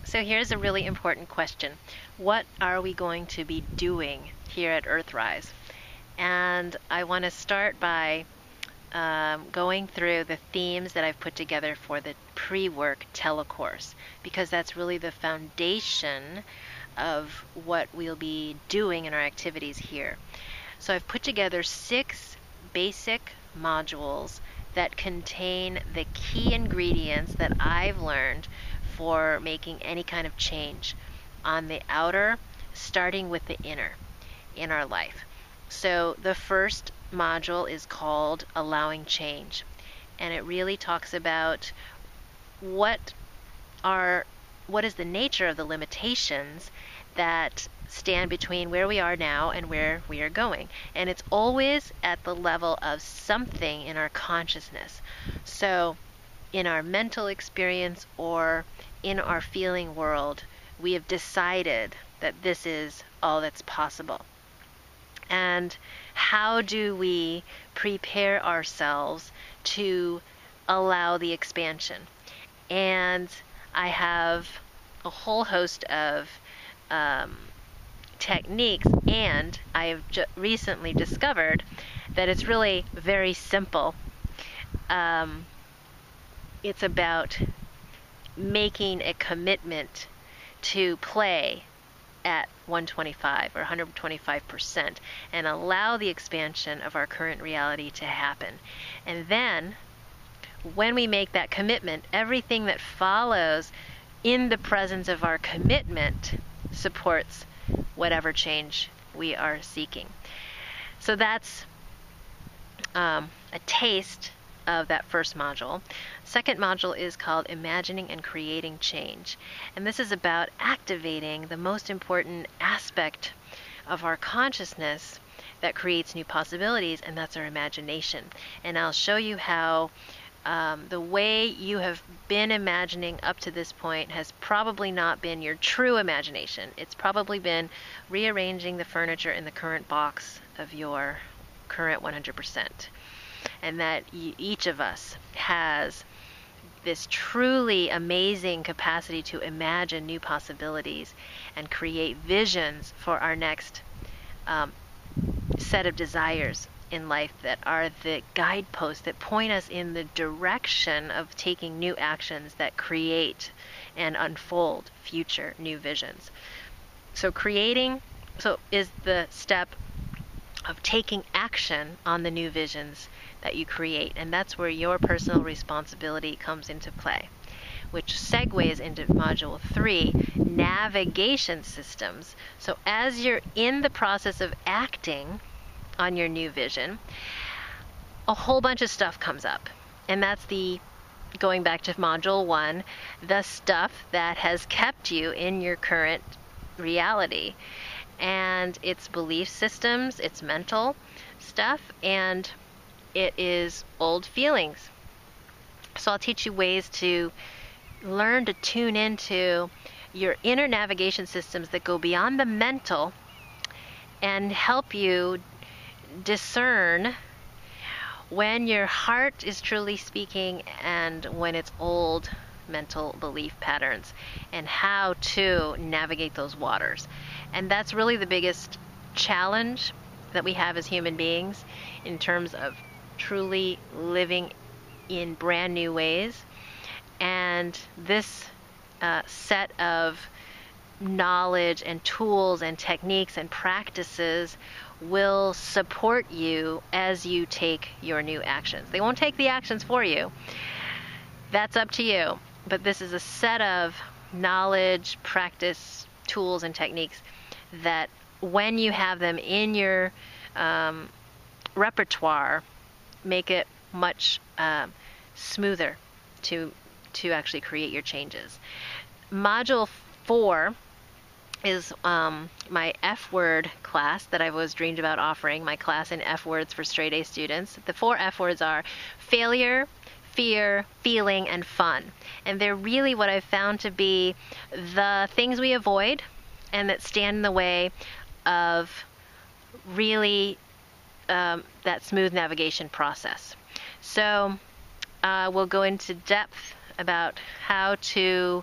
So here's a really important question. What are we going to be doing here at EarthRise? And I want to start by going through the themes that I've put together for the pre-work telecourse, because that's really the foundation of what we'll be doing in our activities here. So I've put together 6 basic modules that contain the key ingredients that I've learned for making any kind of change on the outer, starting with the inner in our life. So the first module is called Allowing Change, and it really talks about what is the nature of the limitations that stand between where we are now and where we are going. And it's always at the level of something in our consciousness. So in our mental experience or in our feeling world, we have decided that this is all that's possible. And how do we prepare ourselves to allow the expansion? And I have a whole host of techniques, and I have recently discovered that it's really very simple. It's about making a commitment to play at 125 or 125% and allow the expansion of our current reality to happen. And then when we make that commitment, everything that follows in the presence of our commitment supports whatever change we are seeking. So that's a taste of that first module. Second module is called Imagining and Creating Change. And this is about activating the most important aspect of our consciousness that creates new possibilities, and that's our imagination. And I'll show you how the way you have been imagining up to this point has probably not been your true imagination. It's probably been rearranging the furniture in the current box of your current 100%. And that each of us has this truly amazing capacity to imagine new possibilities and create visions for our next set of desires in life that are the guideposts that point us in the direction of taking new actions that create and unfold future new visions. So creating is the step of taking action on the new visions that you create, and that's where your personal responsibility comes into play, which segues into module 3, navigation systems. So as you're in the process of acting on your new vision, a whole bunch of stuff comes up, and that's going back to module 1, the stuff that has kept you in your current reality. And it's belief systems, it's mental stuff, and it is old feelings. So I'll teach you ways to learn to tune into your inner navigation systems that go beyond the mental and help you discern when your heart is truly speaking and when it's old mental belief patterns, and how to navigate those waters. And that's really the biggest challenge that we have as human beings in terms of truly living in brand new ways. And this set of knowledge and tools and techniques and practices will support you as you take your new actions. They won't take the actions for you. That's up to you. But this is a set of knowledge, practice, tools, and techniques that when you have them in your repertoire, make it much smoother to actually create your changes. Module 4 is my F word class that I've always dreamed about offering, my class in F words for straight A students. The 4 F words are failure, fear, feeling, and fun. And they're really what I've found to be the things we avoid and that stand in the way of really that smooth navigation process. So we'll go into depth about how to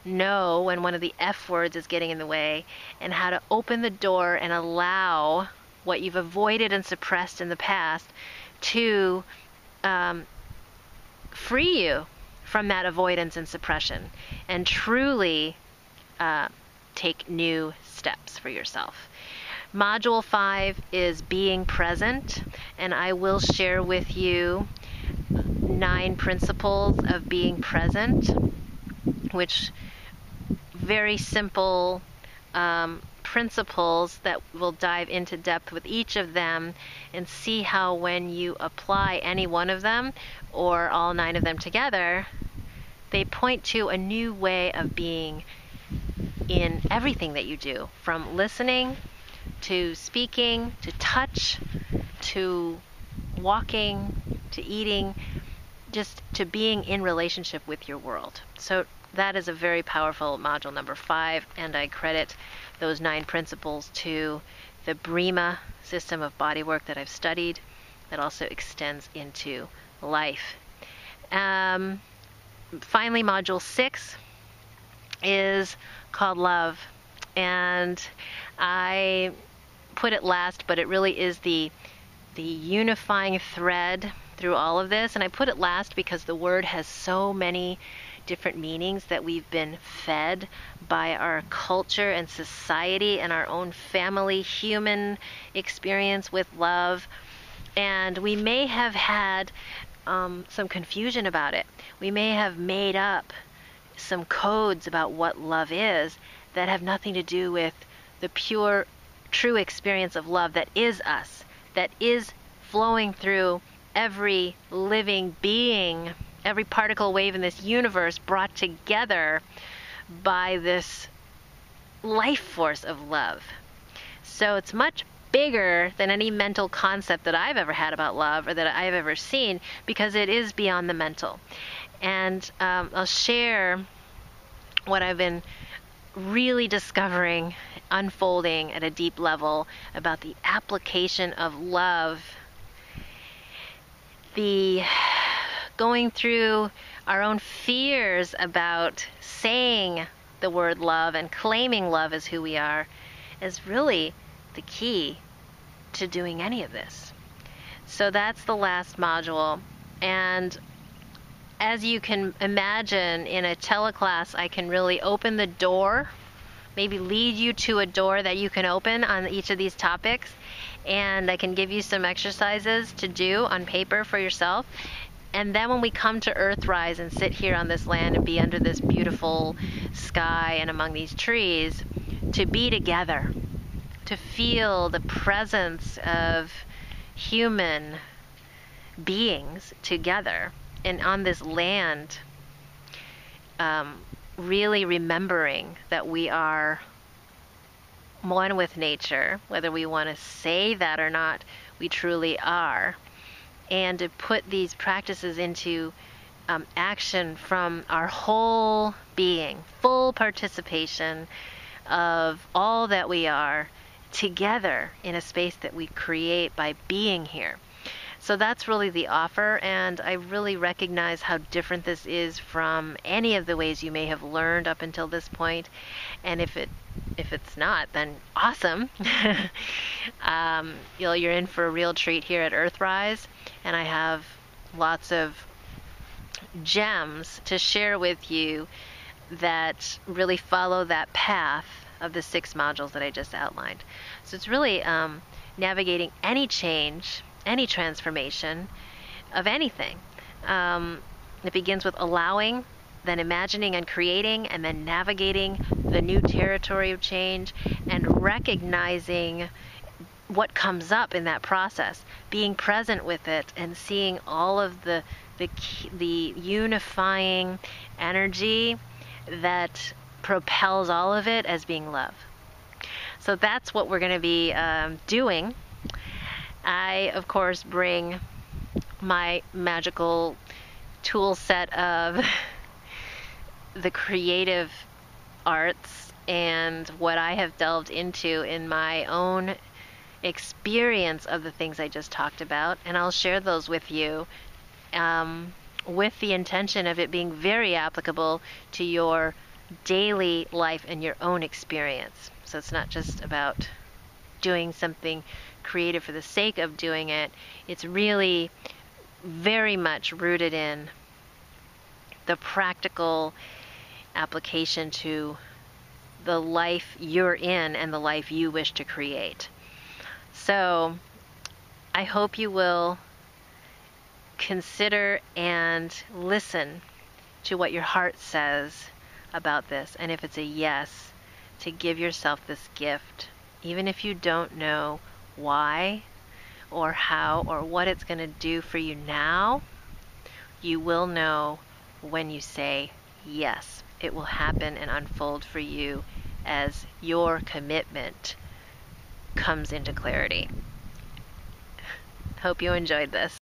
know when one of the F words is getting in the way, and how to open the door and allow what you've avoided and suppressed in the past to free you from that avoidance and suppression, and truly take new steps for yourself. Module 5 is being present, and I will share with you 9 principles of being present, which very simple principles that will dive into depth with each of them and see how when you apply any one of them or all 9 of them together, they point to a new way of being in everything that you do, from listening to speaking, to touch, to walking, to eating, just to being in relationship with your world. So that is a very powerful module number 5, and I credit those 9 principles to the Brima system of bodywork that I've studied that also extends into life. Finally, module 6 is called love, and I put it last, but it really is the unifying thread through all of this. And I put it last because the word has so many different meanings that we've been fed by our culture and society and our own family human experience with love, and we may have had some confusion about it. We may have made up some codes about what love is that have nothing to do with the pure, true experience of love that is us, that is flowing through every living being, every particle wave in this universe, brought together by this life force of love. So it's much bigger than any mental concept that I've ever had about love or that I've ever seen, because it is beyond the mental. And I'll share what I've been really discovering, unfolding at a deep level about the application of love, the going through our own fears about saying the word love and claiming love as who we are is really the key to doing any of this. So that's the last module. And as you can imagine, in a teleclass, I can really open the door, maybe lead you to a door that you can open on each of these topics, and I can give you some exercises to do on paper for yourself. And then when we come to EarthRise and sit here on this land and be under this beautiful sky and among these trees, to be together, to feel the presence of human beings together and on this land, really remembering that we are one with nature, whether we want to say that or not, we truly are. And to put these practices into action from our whole being, full participation of all that we are together in a space that we create by being here. So that's really the offer, and I really recognize how different this is from any of the ways you may have learned up until this point. And if it's not, then awesome. You're in for a real treat here at EarthRise, and I have lots of gems to share with you that really follow that path of the 6 modules that I just outlined. So it's really navigating any change, any transformation of anything. It begins with allowing, then imagining and creating, and then navigating the new territory of change and recognizing what comes up in that process, being present with it and seeing all of the unifying energy that propels all of it as being love. So that's what we're going to be doing. I, of course, bring my magical tool set of the creative arts and what I have delved into in my own experience of the things I just talked about, and I'll share those with you with the intention of it being very applicable to your daily life and your own experience. So it's not just about doing something creative for the sake of doing it. It's really very much rooted in the practical application to the life you're in and the life you wish to create. So I hope you will consider and listen to what your heart says about this. And if it's a yes, to give yourself this gift, even if you don't know why or how or what it's going to do for you now, you will know when you say yes. It will happen and unfold for you as your commitment comes into clarity. Hope you enjoyed this.